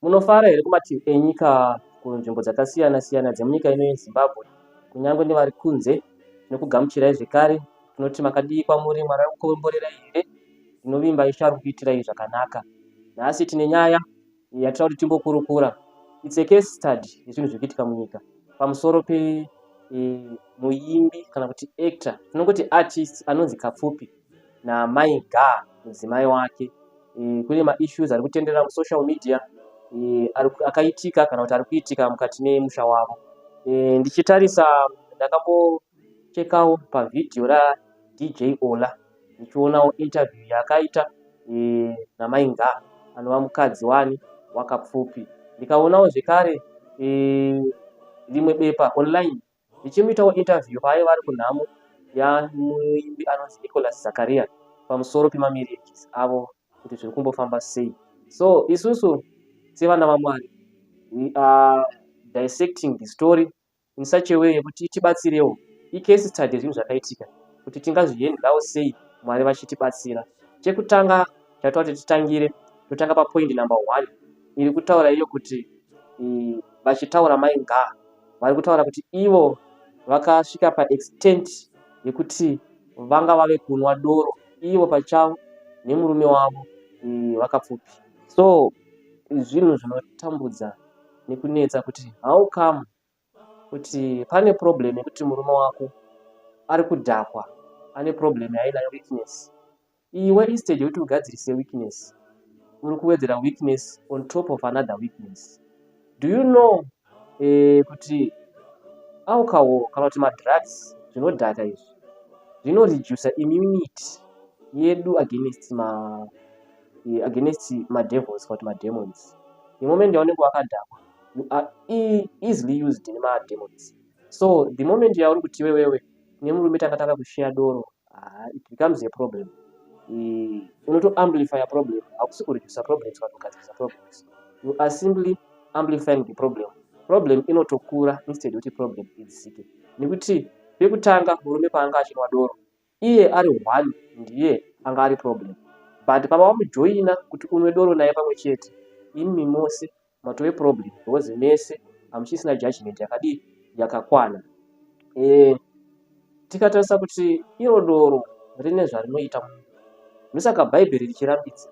Munofara here kumativi enyika kunzvimbo dzakasiyana siyana dzemunyika ino yeZimbabwe, kunyangwe nevari kunze. Tinokugamuchirai zvekare, tinoti makadii kwamuri, Mwari akukomborera here, inovimba Ishe ari kuitirai zvakanaka. Nhasi tine nyaya yatinoda kuti timbokurukura. It's a case study yezvinhu zviri kuitika munyika pamusoro muimbi kana kuti actor, tinongoti artist anonzi Kapfupi naMai Ga mudzimai wake. Kune maissues ari kutenderera musocial media akaitika kana kuti ari kuitika mukati memusha wavo. Ndichitarisa ndakambochekawo pavhidhiyo raDJ Ola ndichionawo interview yaakaita naMai Ga anova mukadzi wani waKapfupi. Ndikaonawo zvekare rimwe bepa online richimuitawo interview paaiva ari kunhamo yamuimbi anonzi Nicholas Zakaria pamusoro pemamarriages avo kuti zviri kumbofamba sei. So isusu sevana vaMwari, we are dissecting the story in such a way yekuti itibatsirewo icase study yezvinhu zvakaitika kuti tingazvienderawo sei Mwari vachitibatsira. Chekutanga chatoti titangire, totanga papoint number 1 iri kutaura iyo kuti vachitaura Mai Ga vari kutaura kuti ivo vakasvika paextent yekuti vanga vave kunwa doro ivo pachavo nemurume wavo waKapfupi. So zvinhu zvinotambudza nekunetsa kuti how come kuti pane problem yekuti murume wako ari kudhakwa, ane problem yainayo weakness. Iwe instead yekuti ugadzirise weakness, uri kuwedzera weakness on top of another weakness. Do you know kuti alcohol kana kuti madrugs zvinodhaka izvi zvinoreduce immunity yedu against madevils kana kuti mademons. The moment yaunenge wakadhakwa, you are easily used nemademons. So the moment yauri kuti wewe nemurume takatanga kushare doro, it becomes a problem. Unoto amplify a problem, hakusi kureduce problems kana kugadzirisa problems. You are simply amplifying the problem. Problem inotokura instead yekuti problem idzike. Nekuti pekutanga murume paanga achinwa doro, iye ari one ndiye anga ari problem. But pava wamujoina kuti unwe doro naye pamwe chete, imi mose matove problem because mese hamuchisina judgment yakadii yakakwana. Tikatarisa kuti iro doro rine zvarinoita munhu, ndosaka Bhaibheri richirambidza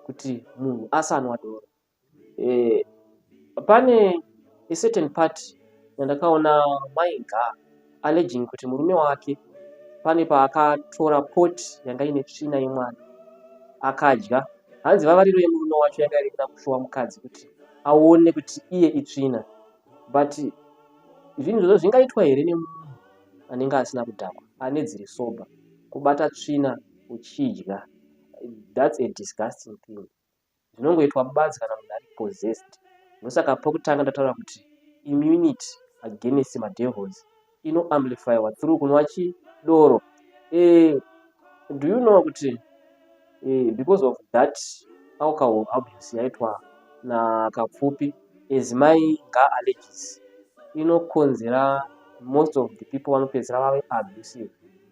kuti munhu asanwa doro. Pane a certain part yandakaona Mai Ga alleging kuti murume wake pane paakatora pot yanga ine tsvina yemwana akadya. Hanzi vavariro yemurume wacho yanga iri kuda kushowa mukadzi kuti aone kuti iye itsvina. But zvinhu izvozvo zvingaitwa here nemunhu anenge asina kudhakwa, ane dziri sober, kubata tsvina uchidya? That's a disgusting thing. Zvinongoitwa mubadzi kana munhu ari possessed. Ndosaka pokutanga ndataura kuti immunity against madevils ino amplifywa through kunwa chidoro. Do you know kuti because of that alcohol abuse yaitwa naKapfupi, as Mai Ga alleges, inokonzera most of the people vanopedzera vave abusive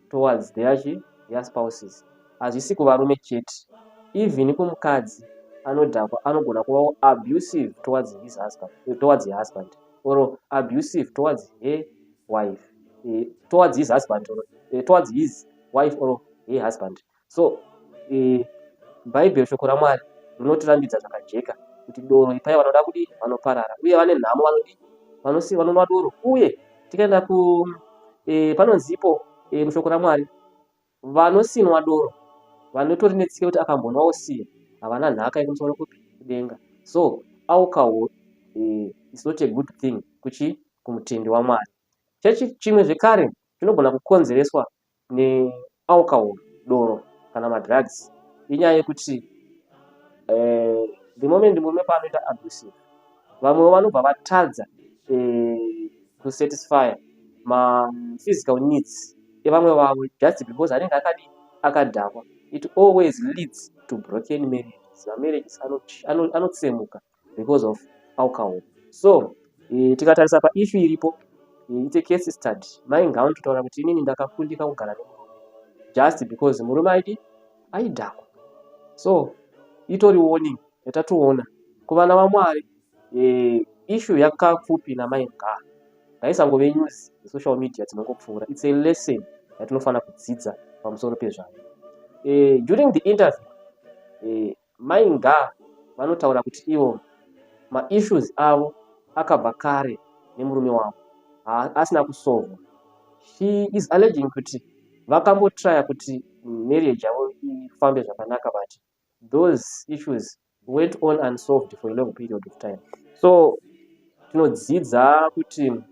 towards their spouses. Hazvisi kuvarume chete, even kumukadzi anodhakwa anogona kuvawo abusive towards his husband, or abusive towards her wife, towards his husband, or towards his wife or her husband. So Bhaibheri shoko raMwari rinotirambidza zvakajeka kuti doro ipai vanoda kudii, vanoparara, uye vane nhamo vanonwa doro. Uye tikaenda panonzipo mushoko raMwari, vanosinwa doro vanotori netsika kuti akambonwawo siye havana nhaka ikumusoro kudenga. So alcohol is not a good thing kumutendi waMwari. Chimwe zvekare chinogona kukonzereswa nealcohol, doro kana madrugs, inyaya yekuti the moment murume paanoita abusive, vamwe vanobva vatadza kusatisfy physical needs evamwe vavo just because anenge akadhakwa. It always leads to broken marriages. Marriages anotsemuka because of alcohol. So tikatarisa paissue iripo, it's a case study. Mai Ga anototaura kuti inini ndakafundika kugara nemurume just because murume aidhakwa. So itori warning yatatoona kuvana vaMwari issue yakapfupi namainga ngaisangove news social media dzinongopfuura. It's a lesson yatinofana kudzidza pamusoro pezvayo. During the interview mainga vanotaura kuti ivo maissues avo akabva kare nemurume wavo asina kusolva. She is alleging kuti vakambotraya kuti marriage yavo ifambe zvakanaka, but those issues went on unsolved for a long period of time. So tinodzidza kuti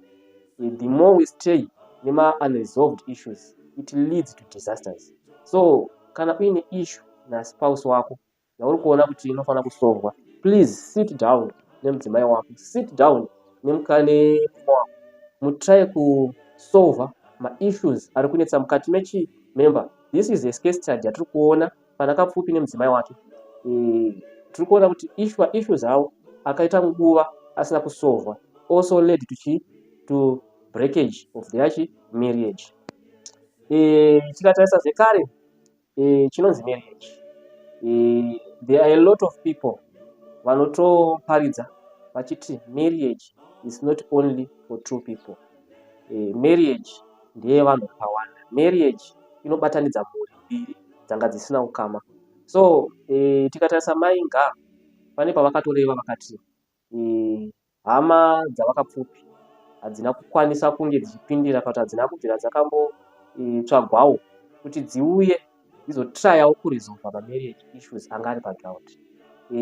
the more we stay nema unresolved issues, it leads to disasters. So kana uine issue na spouse wako yauri kuona kuti inofana kusolvwa, please sit down nemudzimai wako, sit down nemukane wako, mutry kusolva maissues ari kunetsa mukati mechi. Remember, this is a case study yatiri kuona pana kapfupi nemudzimai wake. Tiri kuona kuti issues awo akaita nguva asina kusolvwa also led to breakage of their marriage. Tikatarisa zvekare chinonzi marriage, there are a lot of people vanotoparidza vachiti marriage is not only for two people. Marriage ndeye vanhu vakawanda. Marriage inobatanidza mhuri mbiri dzanga dzisina ukama. So tikatarisa mainga pane pavakatoreva vakati hama dzavakapfupi hadzina kukwanisa kunge dzichipindira kana kuti hadzina kubvira dzakambotsvagwawo kuti dziuye dzizotrayawo kuresolva marriage issues anga ari paground.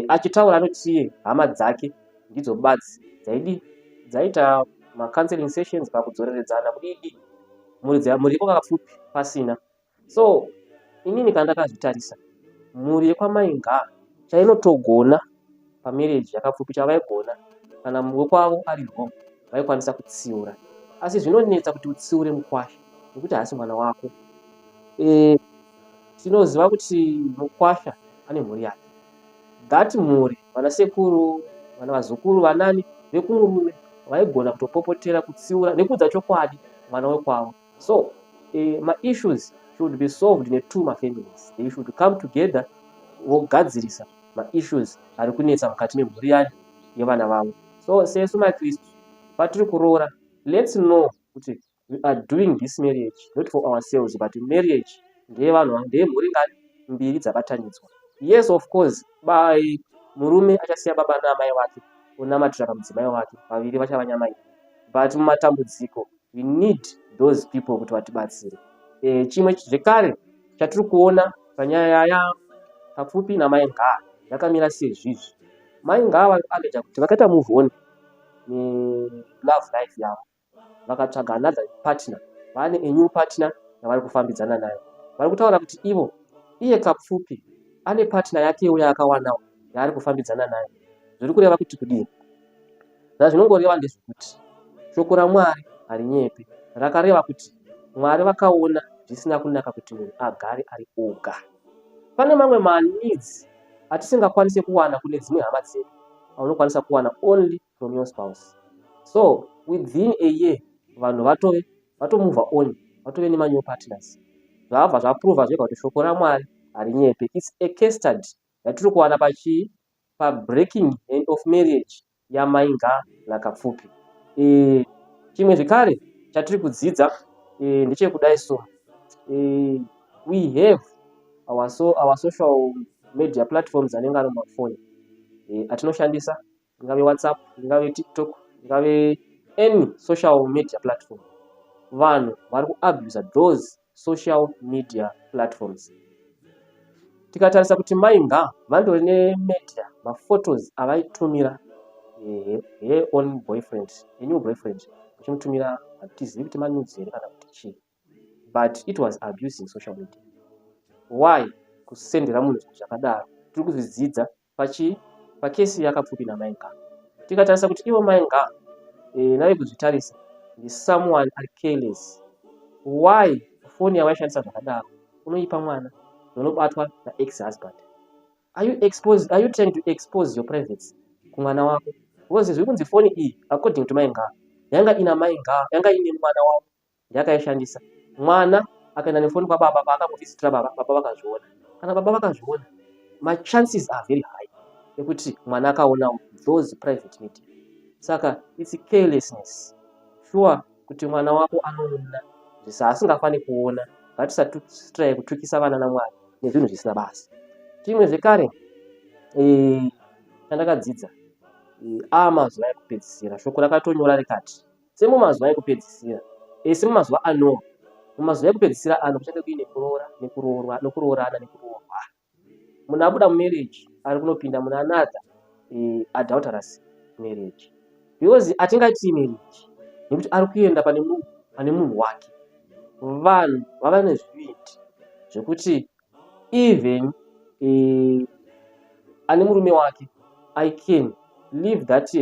Achitaura anoti hama dzake ndidzo badzi dzaita macounseling sessions pakudzoreredzana kudidi mhuri kakapfupi pasina. So inini kana ndakazvitarisa mhuri yekwamainga chainotogona pamarriage yakapfupi chavaigona kana mumwe kwavo ari wrong vaikwanisa kutsiura, asi zvinonetsa kuti utsiure mukwasha nekuti haasi mwana wako. Tinoziva kuti mukwasha ane mhuri yake, that mhuri vanasekuru vana vazukuru vanani vekumurume vaigona kutopopotera kutsiura nekudza chokwadi mwana wekwavo. So maissues should be solved in mafamilies. They should come together vogadzirisa maissues ari kunetsa mukati memhuri yani yevana vavo. So sesu maKristu patiri kuroora, let's know kuti we are doing this marriage not for ourselves, but marriage ndeye mhuri ngani mbiri dzabatanidzwa. Yes, of course, murume achasiya baba naamai vake onamatira pamudzimai wake, vaviri vachava nyama imwe, but mumatambudziko we need those people kuti vatibatsire. Chimwe zvekare chatiri kuona panyaya yakapfupi namainga yakamira sezvizvi. Mainga vakaita kuti vakaita move on nelove life yavo, vakatsvaga another partner, vane a new partner yavari kufambidzana nayo. Vari kutaura kuti ivo iye kapfupi ane partner yakewo yaakawanawo yaari kufambidzana nayo. Zviri kureva kuti kudini? Zvinongoreva ndezvekuti shoko raMwari harinyepe, rakareva kuti Mwari vakaona zvisina kunaka kuti munhu agare ari oga. Pane mamwe maneeds atisingakwanisi kuwana kune dzimwe hama dzedu aunokwanisa kuwana only from your spouse. So within a year vanhu vatomove on, vatove nemanyu partners. Zvabva zvaprova zvega kuti shoko raMwari harinyepe. It's a case study yatiri kuwana pabreaking of marriage yamainga nakapfupi. Chimwe zvekare chatiri kudzidza ndechekudai. So we have our social media platforms anenge ari mumafoni atinoshandisa, ingave WhatsApp, ingave TikTok, ingave any social media platform. Vanhu vari kuabuse those social media platforms. Tikatarisa kuti mainga vandori nemedia maphotos avaitumira her own boyfriend, a new boyfriend, vachimutumira hatizivi kuti manudes here kana kuti chii, but it was abusing social media. Why kusendera munhu zvinhu zvakadaro? Tiri kuzvidzidza pakesi yakapfupi namainga. Tikatarisa kuti ivo mainga nave kuzvitarisa ndi someone ari careless. Why foni yavaishandisa zvakadaro unoipa mwana unobatwa naex husband? Are you trying to expose your privacy kumwana wako? Because zviri kunzi foni iyi according to mainga yanga ina mainga, yanga ine mwana wavo yakaishandisa. Mwana akaenda nefoni kwababa, akambovhizitira baba vakazviona. Kana baba vakazviona, my chances are very high yekuti mwana akaona those private media. Saka it's carelessness. Sure kuti mwana wako anoona zvisasingafani kuona, ngatisatrai kutukisa vana naMwari nezvinhu zvisina basa. Chimwe zvekare chandakadzidza mazuva ekupedzisira, shoko rakatonyora rikati semumazuva ekupedzisira, semumazuva ano, mumazuva ekupedzisira ano kuchenge kuine kuroorana nekuroorwana. Munhu abuda mumarriage ari kunopinda muna another adulterous marriage, because atingaiti marriage nekuti ari kuenda pane munhu wake. Vanhu vava nezvivindi zvekuti even ane murume wake, I can leave that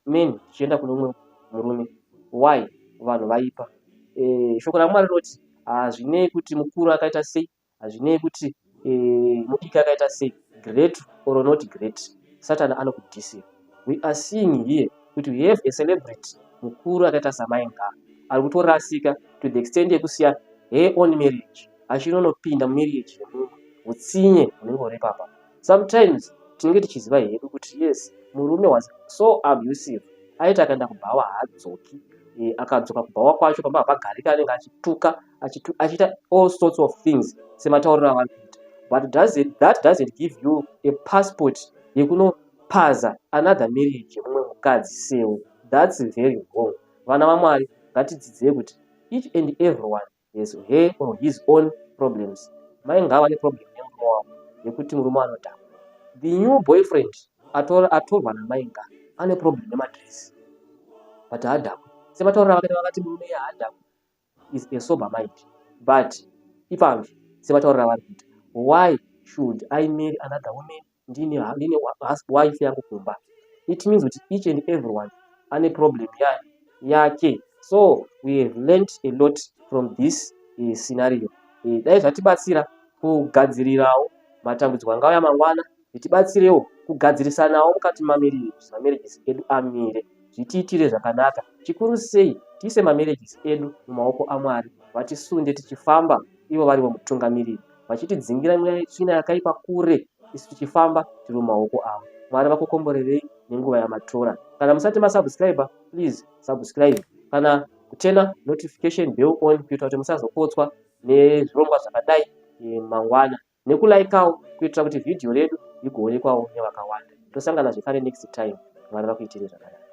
man chienda kune mumwe murume. Why? Vanhu vaipa. Shoko raMwari rinoti hazvinei kuti mukuru akaita sei, hazvinei kuti mudiki akaita sei, great or not great, Satan anokudhisira. We are seeing here kuti we have a celebrity mukuru akaita saMaenga ari kutorasika to the extent yekusiya her own marriage achinonopinda mumarriage yemunhu, utsinye hunenge huri papa. Sometimes tinenge tichiziva hedu kuti yes, murume was so abusive, aiti akaenda kubhawa haadzoki, akadzoka kubhawa kwacho pamba pagarika anenge achituka achiita all sorts of things sematauriro avanhu kuita. But that doesn't give you a passport yekunopaza another marriage yemumwe mukadzi sewo. That's very wrong. Vana vaMwari ngatidzidzei kuti each and everyone has her or his own problems. Maenga ane problem nemurume wavo yekuti murume anodhakwa. The new boyfriend atorwa naMaenga ane problem nemadress, but haadhakwi. Sematauriro vakati murume haadhakwi is a sober mind. But ipamvi sematauriro avari kuita, why should I marry another woman ndine wife yangu kumba? It means that each and everyone ane problem yake. So we have learned a lot from this scenario. Dai zvatibatsira kugadzirirawo matambudziko angauya mangwana, zvitibatsirewo kugadzirisanawo mukati mamarriages edu amire, zvitiitire zvakanaka. Chikuru sei tiise mamarriages edu mumaoko aMwari, vatisunde tichifamba ivo vari mutungamiriri, vachitidzingira tsvina yakaipa kure, isu tichifamba tiri mumaoko avo. Mwari vakukomborerei nenguva yamatora. Kana musati masubscribe, please subscribe. Kana kutena notification bell on kuitira kuti musazokotswa nezvirongwa zvakadai mangwana, nekulaikawo kuitira kuti video redu rigoonekwawo nevakawanda. Tosangana zvekare next time. Mwari vakuitirei zvakanaka.